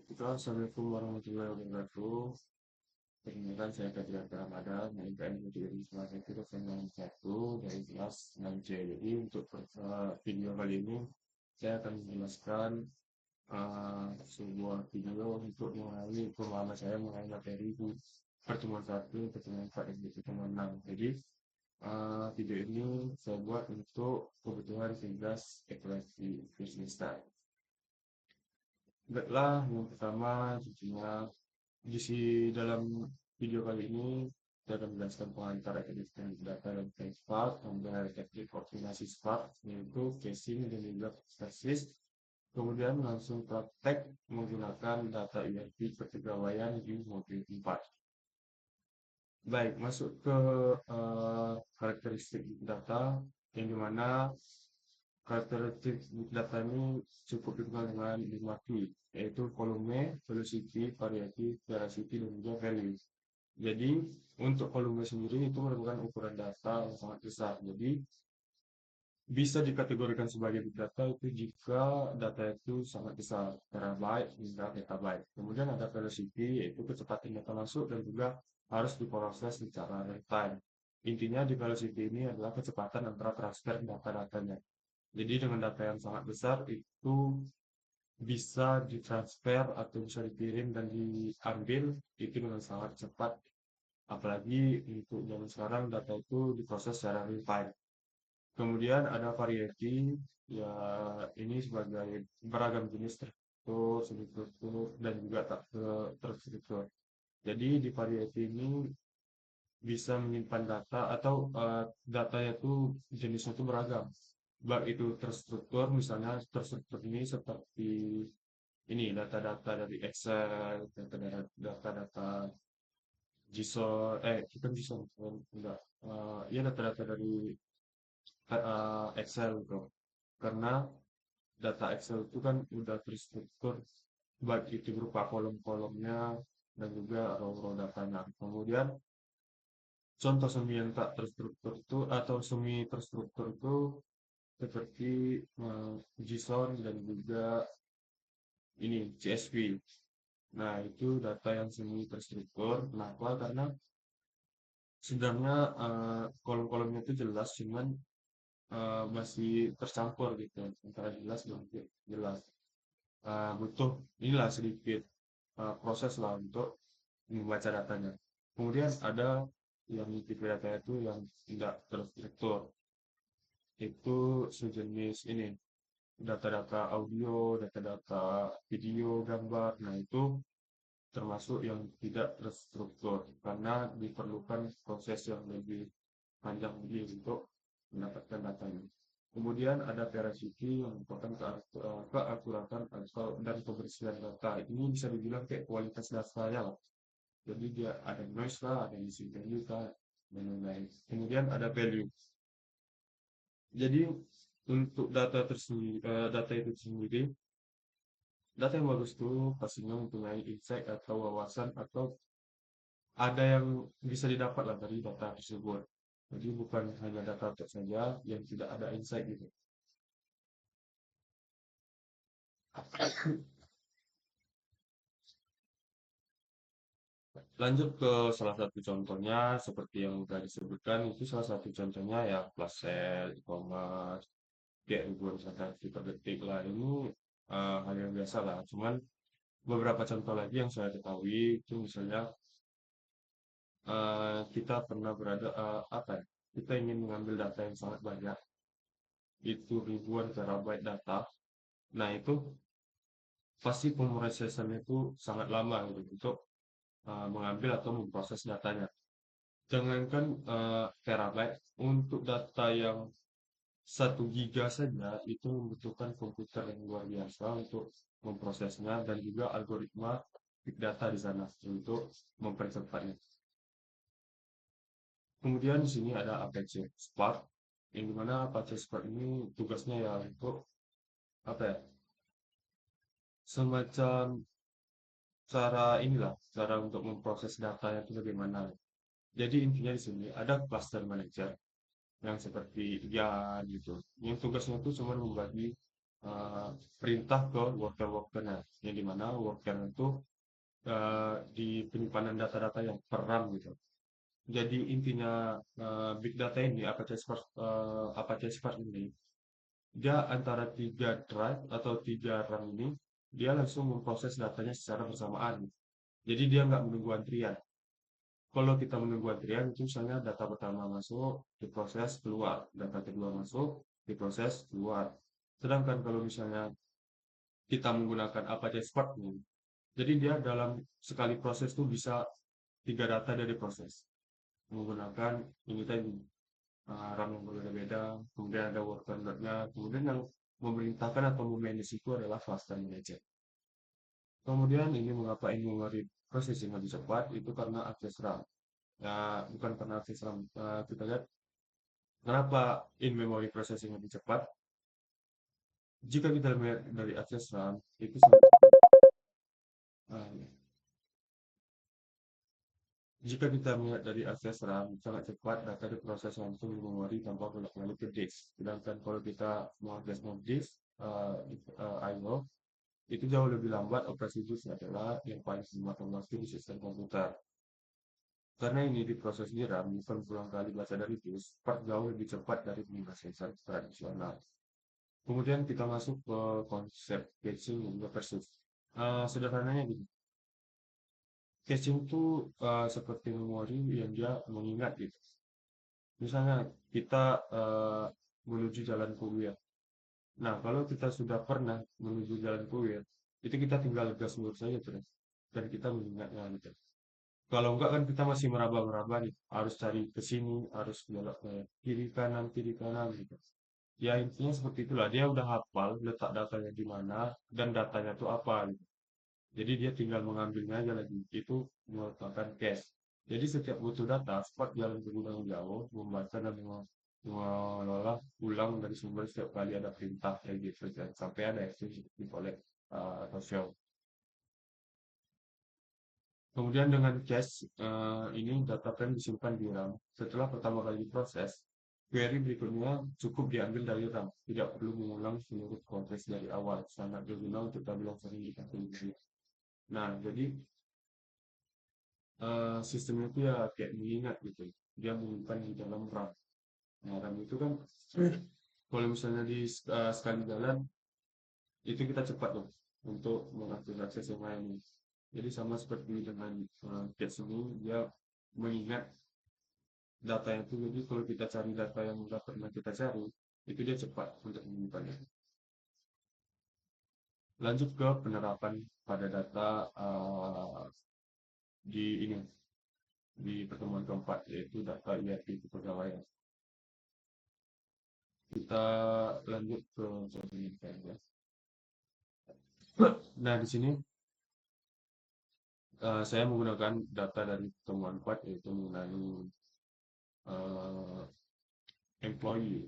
Assalamualaikum warahmatullahi wabarakatuh. Perkenalkan saya Fajar Ramadan, MPN Kejuruan Salah satu dosen yang satu dari kelas 6C. Jadi untuk video kali ini saya akan menjelaskan sebuah video untuk mengenai pemahaman saya mengenai materi di pertemuan satu, pertemuan 4, dan pertemuan 6. Jadi video ini saya buat untuk kebutuhan tugas evaluasi semester. Baiklah, yang pertama tentunya dalam video kali ini saya akan menjelaskan pengantar akademik teknik data dan Spark, kemudian ada teknik koordinasi Spark, yaitu casing dan juga stasis. Kemudian langsung praktek menggunakan data ERP kepegawaian di modul 4. Baik, masuk ke karakteristik big data, yang dimana karakteristik big data ini cukup dikenal dengan 5 Q, yaitu volume, velocity, variety, veracity, dan juga value. Jadi untuk volume sendiri itu merupakan ukuran data yang sangat besar. Jadi bisa dikategorikan sebagai big data itu jika data itu sangat besar, terabyte hingga petabyte. Kemudian ada velocity, yaitu kecepatan data masuk dan juga harus diproses secara real time. Intinya di velocity ini adalah kecepatan antara transfer data-datanya. Jadi dengan data yang sangat besar itu bisa ditransfer atau bisa dikirim dan diambil itu dengan sangat cepat. Apalagi untuk zaman sekarang data itu diproses secara real time. Kemudian ada variety, ya ini sebagai beragam jenis struktur, semi-struktur, dan juga tak terstruktur. Jadi di variety ini bisa menyimpan data atau datanya itu jenisnya itu beragam. Baik itu terstruktur, misalnya terstruktur ini seperti ini data-data dari Excel, data-data JSON, bukan JSON, enggak, ya data-data dari Excel gitu. Karena data Excel itu kan udah terstruktur baik itu berupa kolom-kolomnya dan juga row-row datanya. Kemudian contoh semi yang tak terstruktur itu atau semi terstruktur itu seperti JSON dan juga ini CSV. Nah, itu data yang semi terstruktur. Kenapa? Karena sebenarnya kolom-kolomnya itu jelas, cuman masih tercampur gitu antara jelas dan tidak jelas. Butuh inilah sedikit proses lah untuk membaca datanya. Kemudian ada yang tipe data itu yang tidak terstruktur, itu sejenis ini data-data audio, data-data video, gambar. Nah, itu termasuk yang tidak terstruktur karena diperlukan proses yang lebih panjang lagi untuk mendapatkan datanya. Kemudian ada veracity yang merupakan keakuratan atau dan kebersihan data. Ini bisa dibilang kayak kualitas datanya lah. Jadi dia ada noise lah, ada missing value lah, dan lain-lain. Kemudian ada value. Jadi untuk data itu sendiri, data yang bagus itu pastinya mempunyai insight atau wawasan atau ada yang bisa didapat lah dari data tersebut. Jadi bukan hanya data tek saja yang tidak ada insight gitu. Lanjut ke salah satu contohnya seperti yang sudah disebutkan itu salah satu contohnya ya flash sale, e-commerce, kayak ribuan transaksi per detik lah ini hal yang biasa lah. Cuman beberapa contoh lagi yang saya ketahui itu misalnya kita pernah berada apa ya? Kita ingin mengambil data yang sangat banyak, itu ribuan terabyte data. Nah, itu pasti pemrosesannya itu sangat lama gitu untuk mengambil atau memproses datanya. Jangankan terabyte, untuk data yang 1 giga saja itu membutuhkan komputer yang luar biasa untuk memprosesnya dan juga algoritma big data di sana untuk mempercepatnya. Kemudian di sini ada Apache Spark, yang dimana Apache Spark ini tugasnya ya untuk apa ya, semacam cara untuk memproses data itu bagaimana. Jadi intinya di sini ada cluster manager yang seperti Yan gitu. Yang tugasnya itu cuma membagi eh, perintah ke worker-workernya, yang dimana worker itu di penyimpanan data-data yang per RAM gitu. Jadi intinya big data ini, Apache Spark ini, dia antara tiga drive atau tiga RAM ini, dia langsung memproses datanya secara bersamaan. Jadi dia nggak menunggu antrian. Kalau kita menunggu antrian, itu misalnya data pertama masuk, diproses, keluar. Data kedua masuk, diproses, keluar. Sedangkan kalau misalnya kita menggunakan Apache Spark nih, jadi dia dalam sekali proses itu bisa tiga data dari proses. Menggunakan ini tadi, RAM yang berbeda-beda, kemudian ada worker node-nya, kemudian yang memerintahkan atau memanage itu adalah cluster manager. Kemudian ini mengapa ini memory processing lebih cepat, itu karena akses RAM. Ya, bukan karena akses RAM. Kita lihat kenapa in-memory processing lebih cepat. Jika kita lihat dari akses RAM, itu uh, jika kita melihat dari akses RAM, sangat cepat data diproses langsung di memori tanpa bolak-balik ke disk. Sedangkan kalau kita mengakses disk, I/O, itu jauh lebih lambat. Operasi disk adalah yang paling memakan waktu di sistem komputer. Karena ini diproses di RAM, bukan berulang kali baca dari disk, cepat jauh lebih cepat dari pemrosesan tradisional. Kemudian kita masuk ke konsep caching dan juga versus. Sederhananya gini, caching itu seperti memori yang dia mengingat gitu. Misalnya kita menuju Jalan Kuwait. Nah, kalau kita sudah pernah menuju Jalan Kuwait, itu kita tinggal gas lurus saja terus. Dan kita mengingatnya gitu. Kalau enggak kan kita masih meraba-raba nih, harus cari ke sini, harus belok ke kiri kanan gitu. Ya intinya seperti itulah. Dia udah hafal letak datanya di mana dan datanya itu apa gitu. Jadi dia tinggal mengambilnya aja lagi. Itu merupakan cache. Jadi setiap butuh data, Spark jalan ke gudang jauh, membaca dan mengelola ulang dari sumber setiap kali ada perintah kayak gitu. Dan sampai ada exchange di collect atau show. Kemudian dengan cache ini data frame disimpan di RAM. Setelah pertama kali diproses, query berikutnya cukup diambil dari RAM. Tidak perlu mengulang seluruh proses dari awal. Sangat berguna untuk tabel sering kita tulis. Nah, jadi sistemnya itu ya kayak mengingat gitu. Dia menyimpan di dalam RAM. Nah, RAM itu kan kalau misalnya di sekali jalan itu kita cepat loh untuk mengakses akses yang lain. Jadi sama seperti dengan cache ini, dia mengingat data itu. Jadi kalau kita cari data yang sudah pernah kita cari, itu dia cepat untuk menyimpannya. Lanjut ke penerapan pada data di ini di pertemuan keempat, yaitu data IRP kepegawaian. Kita lanjut ke contohnya ya. Nah, di sini saya menggunakan data dari pertemuan 4, yaitu mengenai uh, employee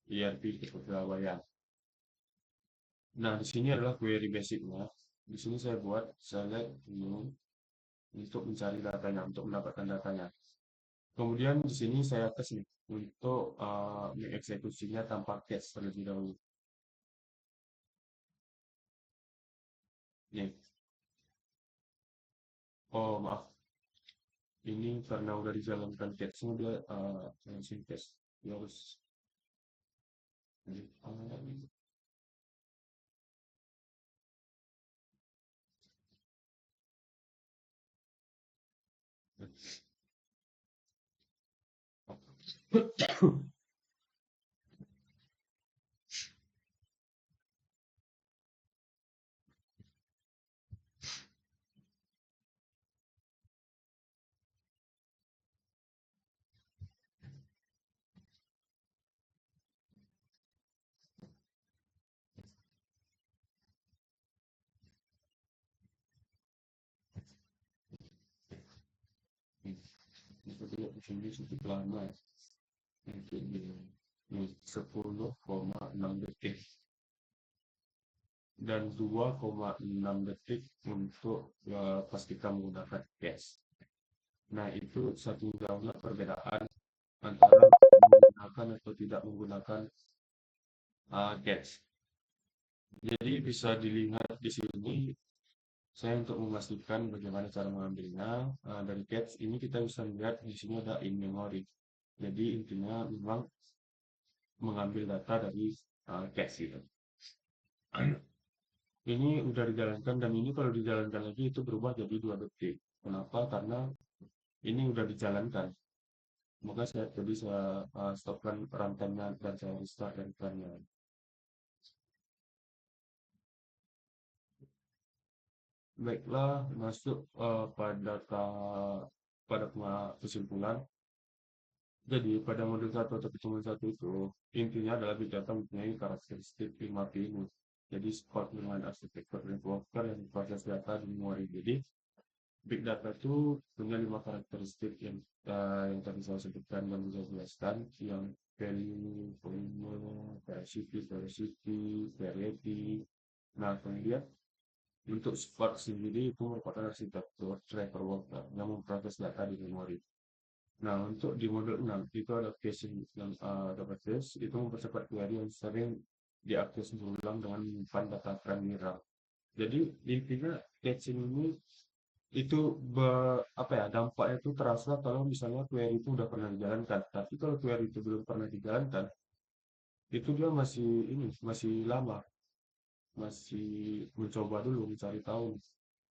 ERP kepegawaian. Nah, di sini adalah query basicnya. Di sini saya buat select ini untuk mencari datanya, untuk mendapatkan datanya. Kemudian di sini saya tes nih untuk mengeksekusinya tanpa cache terlebih dahulu. Nih, oh maaf, ini karena udah dijalankan cache-nya dia langsung cache. Dia harus di sini cukup lama ya. Mungkin di 10,6 detik dan 2,6 detik untuk pas kita menggunakan cache. Nah, itu satu jauhnya perbedaan antara menggunakan atau tidak menggunakan cache. Jadi bisa dilihat di sini, saya untuk memastikan bagaimana cara mengambilnya, dari cache ini kita bisa lihat di sini ada in memory. Jadi intinya memang mengambil data dari cache gitu. Ini udah dijalankan dan ini kalau dijalankan lagi itu berubah jadi 2 detik. Kenapa? Karena ini udah dijalankan. Maka saya tadi saya stopkan runtime-nya dan saya restart dan runnya. Baiklah, masuk pada kesimpulan. Jadi pada modul satu atau pertemuan satu itu intinya adalah big data mempunyai karakteristik 5P ini. Jadi Scott dengan arsitektur networker yang proses data di memori. Jadi big data itu punya 5 karakteristik yang tadi saya sebutkan dan bisa jelaskan, yang value, volume, velocity, variety. Nah, kemudian untuk Spark sendiri itu merupakan arsitektur driver worker yang memproses data di memori. Nah, untuk di modul 6 itu ada caching yang database itu mempercepat query yang sering diakses berulang dengan menyimpan data primary. Jadi intinya caching ini itu apa ya, dampaknya itu terasa kalau misalnya query itu udah pernah dijalankan. Tapi kalau query itu belum pernah dijalankan, itu dia masih lama, masih mencoba dulu mencari tahu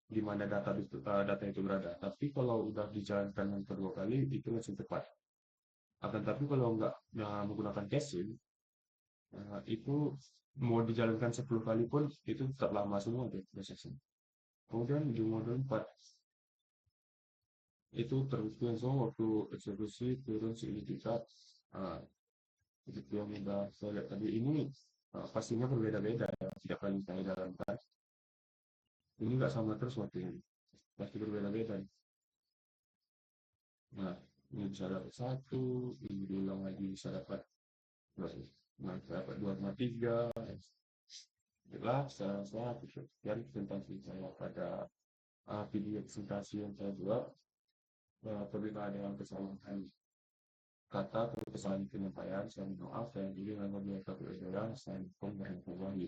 di mana data itu berada. Tapi kalau udah dijalankan yang kedua kali itu masih cepat. Akan tapi kalau nggak menggunakan caching, itu mau dijalankan 10 kali pun itu tetap lama semua deh prosesnya. Kemudian di modul 4 itu terbukti langsung waktu eksekusi turun signifikan. Nah, seperti yang udah saya lihat tadi ini pastinya berbeda-beda ya. Setiap kali saya jalankan, ini nggak sama terus waktunya. Pasti berbeda-beda. Nah, ini bisa dapat satu, ini diulang lagi bisa dapat dua, nah, bisa dapat 2,3. Itulah saya sekian presentasi saya pada video presentasi yang saya buat. Apabila ada yang kesalahan kata atau kesalahan penyampaian, saya minta maaf. Saya juga memang dia saya pun dan di